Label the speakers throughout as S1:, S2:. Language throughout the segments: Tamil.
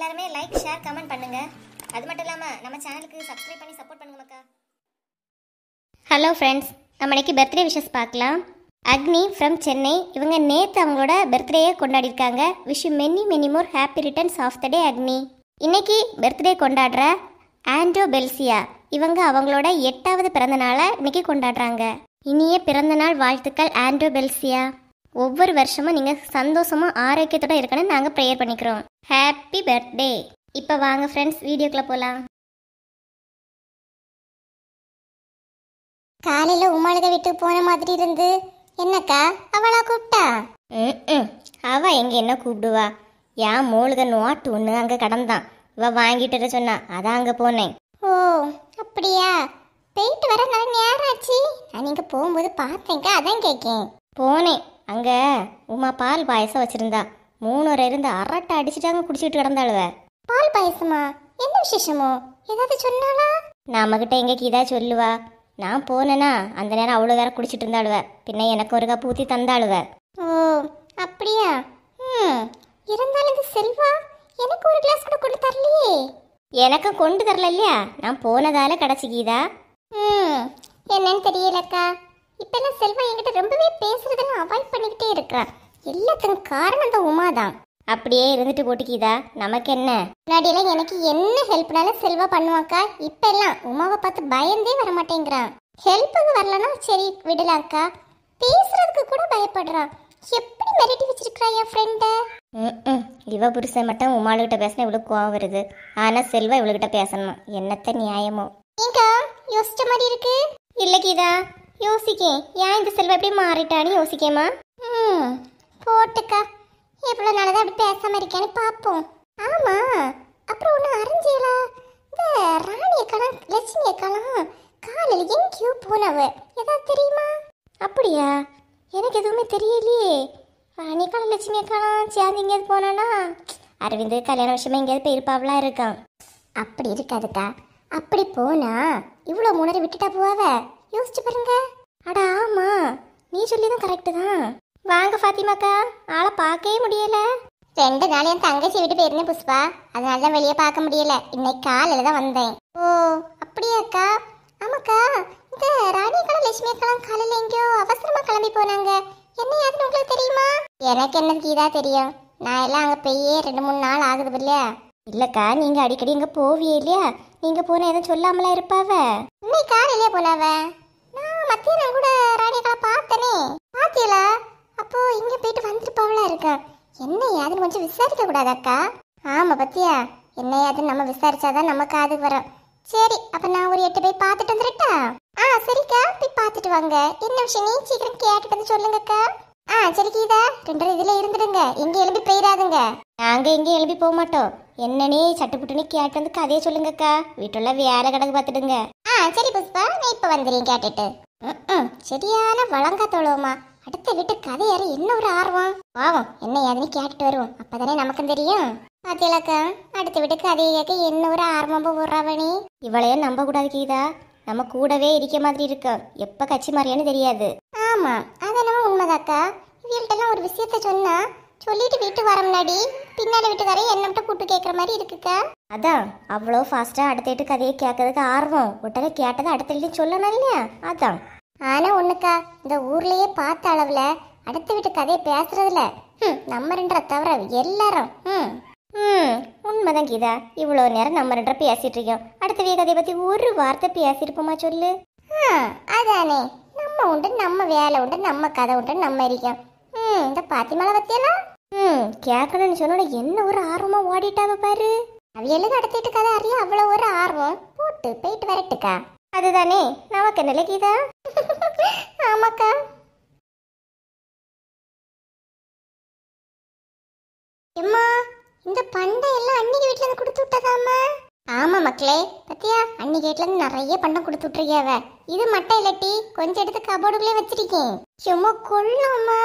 S1: எல்லாருமே லைக் ஷேர் கமெண்ட் பண்ணுங்க. அது மட்டும் இல்லாமல் நம்ம சேனலுக்கு சப்ஸ்கிரைப் பண்ணி சப்போர்ட் பண்ணுங்க மக்கா. ஹலோ ஃப்ரெண்ட்ஸ், நம்ம இன்னைக்கு பர்த்டே விஷஸ் பார்க்கலாம். அக்னி ஃப்ரம் சென்னை. இவங்க நேற்று அவங்களோட பர்த்டேயை கொண்டாடிருக்காங்க. Wish you many many more happy returns of the day Agni. இன்னைக்கு பர்த்டே கொண்டாடுற ஆண்ட்ரோ பெல்சியா இவங்க அவங்களோட 8வது பிறந்த நாளை இன்னைக்கு கொண்டாடுறாங்க. இனிய பிறந்த நாள் வாழ்த்துக்கள் ஆண்ட்ரோ பெல்சியா. ஒவ்வொரு வருஷமும் நீங்கள் சந்தோஷமும் ஆரோக்கியத்தோட இருக்கணும்னு நாங்கள் ப்ரேயர் பண்ணிக்கிறோம். Happy birthday. இப்போ வாங்க ஃப்ரெண்ட்ஸ், வீடியோக்குள்ள போகலாம்.
S2: காலையில் உமாளுக வீட்டுக்கு போன மாதிரி இருந்து என்னக்கா அவளா கூப்பிட்டா?
S1: அவ எங்க என்ன கூப்பிடுவா? என் மோளுக நோட்டு ஒன்று அங்கே கடந்தான். இவ வாங்கிட்டு சொன்னா, அதான் அங்கே போனேன்.
S2: ஓ அப்படியா? போயிட்டு வர நல்ல நேரம் ஆச்சு. நான் நீங்கள் போகும்போது பார்த்தேங்க்கா, அதான் கேட்கேன்.
S1: போனேன். அங்கே உமா பால் பாயசம் வச்சிருந்தா. 3 இருந்து அரட்டை அடிச்சுட்டாங்க, குடிச்சிட்டு கிடந்தாளுவ.
S2: பால் பாயசமா? என்ன விசேஷமோ? ஏதாவது சொன்னாளா?
S1: நம்மகிட்ட எங்க கீதா சொல்லுவா. நான் போனேன்னா அந்த நேரம் அவ்வளோ வேற குடிச்சிட்டு இருந்தாளுவ. பின்ன எனக்கு ஒரு கப் ஊற்றி தந்தாளுவ.
S2: ஓ அப்படியா? இருந்தாலும் இந்த செல்வா எனக்கு ஒரு கிளாஸ் கூட கொண்டு தரலையே.
S1: எனக்கு கொண்டு தரல இல்லையா? நான் போனதால கிடச்சி கீதா.
S2: என்னன்னு தெரியலக்கா. இப்பெல்லாம் செல்வா என்கிட்ட ரொம்பவே பேசுறதெல்லாம் அவாய்ட் பண்ணிக்கிட்டே இருக்கிறான். எல்லாத்துக்கும் காரணம் அந்த உமாதான்.
S1: அப்படியே இருந்துட்டு போட்டு கீதா, நமக்கு என்ன?
S2: முன்னாடியெல்லாம் எனக்கு என்ன ஹெல்ப்னாலும் செல்வா பண்ணுவாக்கா. இப்பெல்லாம் உமாவை பார்த்து பயந்தே வர மாட்டேங்கிறான். ஹெல்ப்புக்கு வரலன்னா சரி விடலாக்கா, பேசுறதுக்கு கூட பயப்படுறான். எப்படி மிரட்டி வச்சிருக்கிறா என் ஃப்ரெண்ட.
S1: இவ புருஷன் மட்டும் உமாளுகிட்ட பேசினா இவளுக்கு கோவம் வருது. ஆனா செல்வா இவளுகிட்ட பேசணுமா? என்னத்த நியாயமோ?
S2: ஏங்கா யோசிச்ச மாதிரி இருக்கு.
S1: இல்ல கீதா, யோசிக்கேன். ஏன் இந்த செல்வா எப்படி மாறிட்டான்னு யோசிக்கேமா.
S2: போட்டுக்கா, எவ்வளோ நாளதான் அப்படி பேசாம இருக்கேன்னு பார்ப்போம். ஆமா, அப்புறம் ஒன்று அறிஞ்சியலா? இந்த ராணி அக்காலாம் லட்சுமி அக்காலாம் காலையில் எங்கேயோ போனவ, ஏதாவது தெரியுமா?
S1: அப்படியா? எனக்கு எதுவுமே தெரியலையே. ராணி அக்கா லட்சுமி அக்காலாம் சேர்ந்து எங்கேயாவது போனானா? அரவிந்த் கல்யாண விஷயமா எங்கேயாவது போயிருப்பாவளா இருக்கான்.
S2: அப்படி இருக்காதுக்கா. அப்படி போனா இவ்வளோ முன்னரை விட்டுட்டா போவாவ? யோசிச்சு பாருங்க.
S1: அட ஆமா, நீ சொல்லிதான் கரெக்டு தான். வாங்க ஃபாத்திமாக்கா, ஆளை பார்க்கவே முடியல.
S2: 2 நாள் என் தங்கச்சி விட்டு போயிருந்தேன் புஷ்பா, அதனால தான் வெளியே பார்க்க முடியல. இன்னைக்கு காலையில் தான் வந்தேன். ஓ அப்படியாக்கா? ஆமாக்கா, இந்த ராணியக்காலம் லட்சுமி அக்காலாம் காலையில் எங்கேயோ அவசரமாக கிளம்பி போனாங்க. என்ன யாருன்னு உங்களுக்கு தெரியுமா? எனக்கு என்ன கீதா தெரியும். நான் எல்லாம் அங்கே போயே 2-3 நாள் ஆகுது இல்லையா?
S1: இல்லக்கா, நீங்க அடிக்கடி இங்க போவியே இல்லையா? நீங்க போன எதுவும் சொல்லாமலாம் இருப்பாவ.
S2: இன்னைக்கு காலையிலே போனாவ. நான் மத்தியானம் கூட ராணியக்கால பார்த்தனே. பாத்தியலா? அப்போ இங்க போயிட்டு வந்துருப்பாவளா இருக்கா? என்ன யாதுன்னு கொஞ்சம் விசாரிக்க கூடாதாக்கா? ஆமா பத்தியா, என்ன யாதுன்னு நம்ம விசாரிச்சாதான் நம்ம காதுக்கு வரும். சரி, அப்ப நான் ஒரு 8 போய் பார்த்துட்டு வந்துருட்டா? சரிக்கா, போய் பார்த்துட்டு வாங்க. என்ன விஷயம் நீ சீக்கிரம் கேட்டுட்டு வந்து சொல்லுங்கக்கா. சரி கீதா, 2 இதுல இருந்துடுங்க, எங்க எழுப்பி போயிடாதுங்க.
S1: நாங்க எங்க எழுப்பி போக மாட்டோம். என்னன்னே சட்டுப்புட்டுன்னு கேட்டு வந்து கதையை சொல்லுங்கக்கா. வீட்டுல வேற கணக்கு பார்த்துடுங்க.
S2: சரி புஷ்பா, நான் இப்ப வந்துடுறேன் கேட்டுட்டு. சரியான வழங்கா தோழுவமா. அடுத்த வீட்டு கதை யாரு என்ன ஒரு ஆர்வம். பாவம், என்ன ஏதுன்னு கேட்டுட்டு வருவோம், அப்பதானே நமக்கும் தெரியும். பாத்தியலாக்கா, அடுத்த வீட்டு கதையை கேட்க என்ன ஒரு ஆர்வம் போடுறாவணி.
S1: இவளையும் நம்ப கூடாது கீதா. நம்ம கூடவே இருக்க மாதிரி இருக்கோம். எப்ப கட்சி மாறியான்னு தெரியாது.
S2: ஆமா, அதெல்லாம் உண்மைதாக்கா. இவள்கிட்டலாம் ஒரு விஷயத்த சொன்னா சொல்லிட்டு வீட்டு வர முன்னாடி பின்னாடி வீட்டுக்காரே என்னம்ட்ட கூட்டு கேட்குற மாதிரி இருக்குக்கா.
S1: அதான் அவ்வளோ ஃபாஸ்டா அடுத்த வீட்டு கதையை கேட்கறதுக்கு ஆர்வம். உடனே கேட்டதை அடுத்த வீட்டு சொல்லணும் இல்லையா? அதான்.
S2: ஆனா ஒண்ணுக்கா, இந்த ஊர்லயே பார்த்த அளவுல அடுத்த வீட்டு கதையை பேசுறதுல நம்ம 2 தவிர எல்லாரும்
S1: உண்மைதான் கீதா. இவ்வளோ நேரம் நம்ம 2 பேசிட்டு இருக்கோம். அடுத்த வீட்டு கதையை பத்தி ஒரு வார்த்தை பேசியிருப்போமா சொல்லு?
S2: அதானே, நம்ம உண்டு, நம்ம வேலை உண்டு, நம்ம கதை உண்டு, நம்ம இருக்கோம். இந்த பாத்திமால பத்தியெல்லாம்
S1: கேட்கணும்னு சொன்னோட என்ன ஒரு ஆர்வமா ஓடிட்டாவ பாரு.
S2: அவையெல்லாம் அடுத்துட்டு கதை அறிய அவ்வளோ ஒரு ஆர்வம். போட்டு போயிட்டு வரட்டுக்கா.
S1: அதுதானே நமக்கு நிலை கீதா.
S2: ஆமாக்கா. அம்மா, இந்த பண்டை எல்லாம் அன்னிக்கு வீட்டுல இருந்து கொடுத்து விட்டதாமா? ஆமா மக்களே, பத்தியா அன்னிக்கு வீட்டுல இருந்து நிறைய பண்டம் கொடுத்து விட்டுருக்கியாவ. இது மட்டும் இல்லட்டி கொஞ்சம் எடுத்து கபோர்டுக்குள்ளே வச்சிருக்கேன். சும்மா கொள்ளாமா,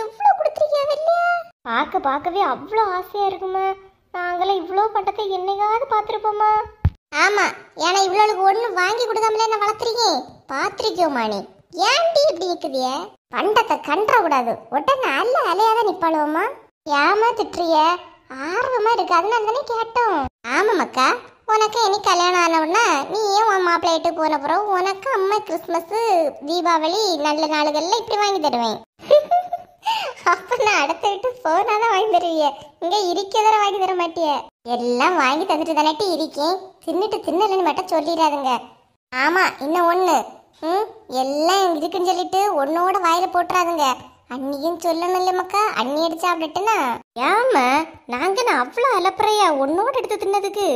S2: எவ்வளவு கொடுத்துருக்கியாவ இல்லையா?
S1: பார்க்கவே அவ்வளோ ஆசையா இருக்குமா. நாங்களாம் இவ்வளோ பண்டத்தை என்னைக்காவது பார்த்துருப்போமா?
S2: ஆமா, ஏன்னா இவ்வளவுக்கு ஒண்ணு வாங்கி கொடுக்காமலே என்ன வளர்த்துறீங்க. பாத்திருக்கியோமா நீ? ஏன்டி இப்படி இருக்குதிய? பண்டத்தை கண்ட கூடாது, உடனே அல்ல அலையாத நிப்பாளுவோமா. ஏமா திட்டுறிய? ஆர்வமா இருக்கு, அதனால தானே கேட்டோம். ஆமாம்க்கா, உனக்கு இனி கல்யாணம் ஆன உடனே நீ ஏன் உன் மாப்பிள்ளையிட்டு போன அப்புறம் உனக்கு அம்மா கிறிஸ்மஸ் தீபாவளி நல்ல நாளுகள்ல இப்படி வாங்கி தருவேன். அப்ப நான் அடுத்த வீட்டு போனாதான் வாங்கி தருவிய, இங்க இருக்கதான வாங்கி தர மாட்டிய. எல்லாம் வாங்கி தந்துட்டு தானே இருக்கேன், தின்னுட்டு தின்னலன்னு மட்டும் சொல்லிடாதுங்க. ஆமா, இன்னும் ஒண்ணு, எல்லாம் இருக்குன்னு சொல்லிட்டு ஒன்னோட வாயில போட்டுறாதுங்க. அண்ணியும் சொல்லணும் இல்ல மக்கா, அண்ணி அடிச்சா அப்படிட்டுனா.
S1: ஏமா நாங்க அவ்வளோ அலப்பறையா உன்னோட எடுத்து தின்னதுக்கு?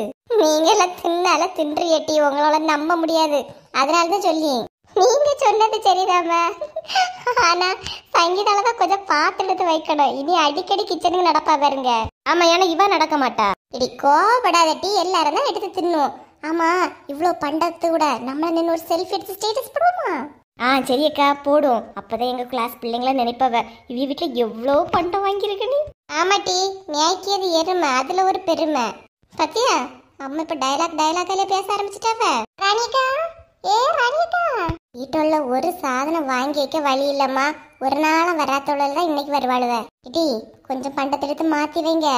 S2: நீங்க எல்லாம் தின்னால தின்றியட்டி, உங்களால நம்ப முடியாது, அதனாலதான் சொல்லி. நீங்க சொன்னது சரிதாம, ஆனா சங்கீதாலதான் கொஞ்சம் பார்த்து எடுத்து வைக்கணும். இனி அடிக்கடி கிச்சனுக்கு நடப்பா பாருங்க.
S1: ஆமா, ஏன்னா இவ நடக்க மாட்டா.
S2: இடி கோபப்படாதட்டி, எல்லாரும் தான் எடுத்து தின்னும். ஆமா, இவ்வளோ பண்டத்து கூட நம்ம நின்று ஒரு செல்ஃபி எடுத்து ஸ்டேட்டஸ் போடுவோமா?
S1: சரி அக்கா, போடும். அப்பதான் எங்க கிளாஸ் பிள்ளைங்கள நினைப்பவ இவ வீட்டுல எவ்வளோ பண்டம் வாங்கியிருக்க நீ.
S2: ஆமாட்டி, நியாய்க்கியது எருமை, அதுல ஒரு பெருமை. பத்தியா அம்மா இப்ப டைலாக்ல பேச ஆரம்பிச்சுட்டாவ. ராணிக்கா, ஏ ராணிக்கா, வீட்டுள்ள ஒரு சாதனம் வாங்கி வைக்க வழி இல்லம்மா. ஒரு நாளும் வராத்தவள தான் இன்னைக்கு வருவாளுவ. இடி கொஞ்சம் பண்டத்தை எடுத்து மாத்தி வைங்க.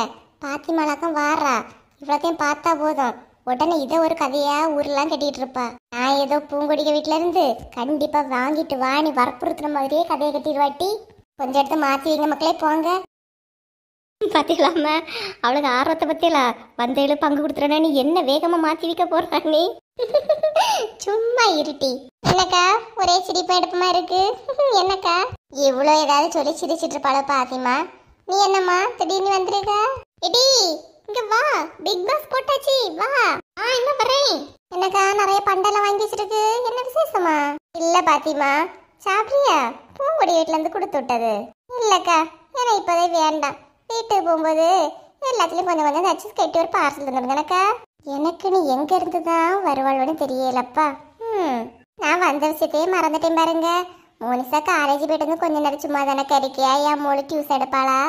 S2: பாத்தி மலாக்கம் வாரா, இவ்வளோத்தையும் பார்த்தா போதும். உடனே இதை ஒரு கதையா ஊர்லாம் கட்டிட்டு இருப்பா. நான் ஏதோ பூங்கொடிக்க வீட்டுல இருந்து கண்டிப்பா வாங்கிட்டு வாணி வற்புறுத்துற மாதிரியே கதையை கட்டிடுவாட்டி. கொஞ்சம் எடுத்து மாத்தி வைங்க மக்களே, போங்க.
S1: பாத்தீங்களாம அவளுக்கு ஆர்வத்தை பத்தியலா வந்தேளு பங்கு கொடுத்துறா. நீ என்ன வேகமா மாத்தி வைக்க போறா நீ?
S2: சும்மா இருட்டி. என்னக்கா ஒரே சிரிப்பா எடுப்புமா இருக்கு? என்னக்கா இவ்வளோ ஏதாவது சொல்லி சிரிச்சிட்டு இருப்பாளோ பாத்திமா. நீ என்னம்மா திடீர்னு வந்துருக்க? எடி இங்க வா, பிக் பாஸ் போட்டாச்சு, வா. என்ன வரேன். என்னக்கா நிறைய பண்டெல்லாம் வாங்கி வச்சிருக்கு, என்ன விசேஷமா? இல்ல பாத்திமா, சாப்பிட்றியா? பூங்கொடி வீட்டுல இருந்து கொடுத்து விட்டது. இல்லக்கா, ஏன்னா இப்போதே வேண்டாம், வீட்டுக்கு போகும்போது எல்லாத்துலயும் கொஞ்சம் கொஞ்சம் தச்சு கட்டி ஒரு பார்சல் தந்துடுங்கக்கா. எனக்கு நீ எங்க இருந்துதான் வருவாள்னு தெரியலப்பா. நான் வந்த விஷயத்தையே மறந்துட்டேன் பாருங்க. மோனிசா காலேஜ் போயிட்டு வந்து கொஞ்ச நேரம் சும்மா தானே கிடைக்கியா? என் மூளை டியூஸ் எடுப்பாளா?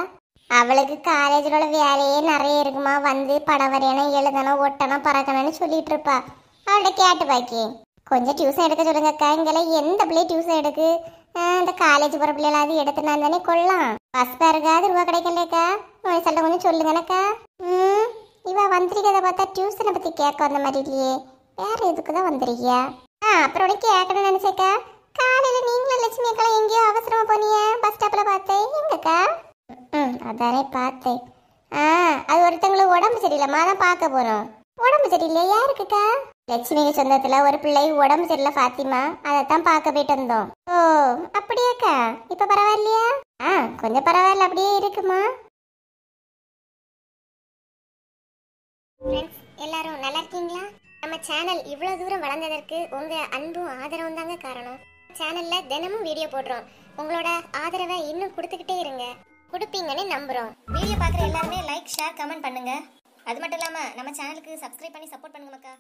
S2: அவளுக்கு காலேஜில் உள்ள வேலையே நிறைய இருக்குமா, வந்து படம் வரையணும், எழுதணும், ஒட்டணும், பறக்கணும்னு சொல்லிட்டு இருப்பா. அவள்கிட்ட கேட்டு பாக்கி கொஞ்சம் டியூஷன் எடுக்க சொல்லுங்கக்கா. இங்கெல்லாம் எந்த பிள்ளைய டியூஷன் எடுக்கு? இந்த காலேஜ் போகிற பிள்ளைகளாவது எடுத்துனா தானே கொள்ளலாம். பஸ் பேருக்காவது ரூபா கிடைக்கலக்கா, சொல்லிட்டு கொஞ்சம் சொல்லுங்கனக்கா. இவ வந்திருக்கத பார்த்தா டியூஷனை பற்றி கேட்க வந்த மாதிரி இல்லையே, வேற எதுக்கு தான் வந்திருக்கியா? அப்புறம் உனக்கு கேட்கணும்னு நினைச்சேக்கா. காலையில் நீங்களும் லட்சுமி அக்கா எங்கேயோ அவசரமா போனீங்க, பஸ் ஸ்டாப்ல பார்த்தேன், எங்கக்கா? அதானே பார்த்தேன். அது ஒருத்தங்களுக்கு உடம்பு சரியில்லைம்மா, தான் பார்க்க போறோம். உடம்பு சரியில்லையா? யாருக்குக்கா? லட்சுமிக்கு சொந்தத்துல ஒரு பிள்ளை உடம்பு சரியில்லை ஃபாத்திமா, அதைத்தான் பார்க்க போயிட்டு வந்தோம். ஓ அப்படியாக்கா, இப்ப பரவாயில்லையா? கொஞ்சம் பரவாயில்ல, அப்படியே இருக்குமா. எல்லாரும் நல்லா இருக்கீங்களா? நம்ம சேனல் இவ்வளவு தூரம் வளர்ந்ததற்கு உங்க அன்பும் ஆதரவும் தாங்க காரணம். சேனல்ல தினமும் வீடியோ போடுறோம். உங்களோட ஆதரவை இன்னும் கொடுத்துக்கிட்டே இருங்க, கொடுப்பீங்கன்னு நம்புறோம்.
S1: வீடியோ பார்க்குற எல்லாருமே லைக், ஷேர், கமெண்ட் பண்ணுங்க. அது மட்டும் இல்லாமல் நம்ம சேனலுக்கு சப்ஸ்கிரைப் பண்ணி சப்போர்ட் பண்ணுங்க மக்கா.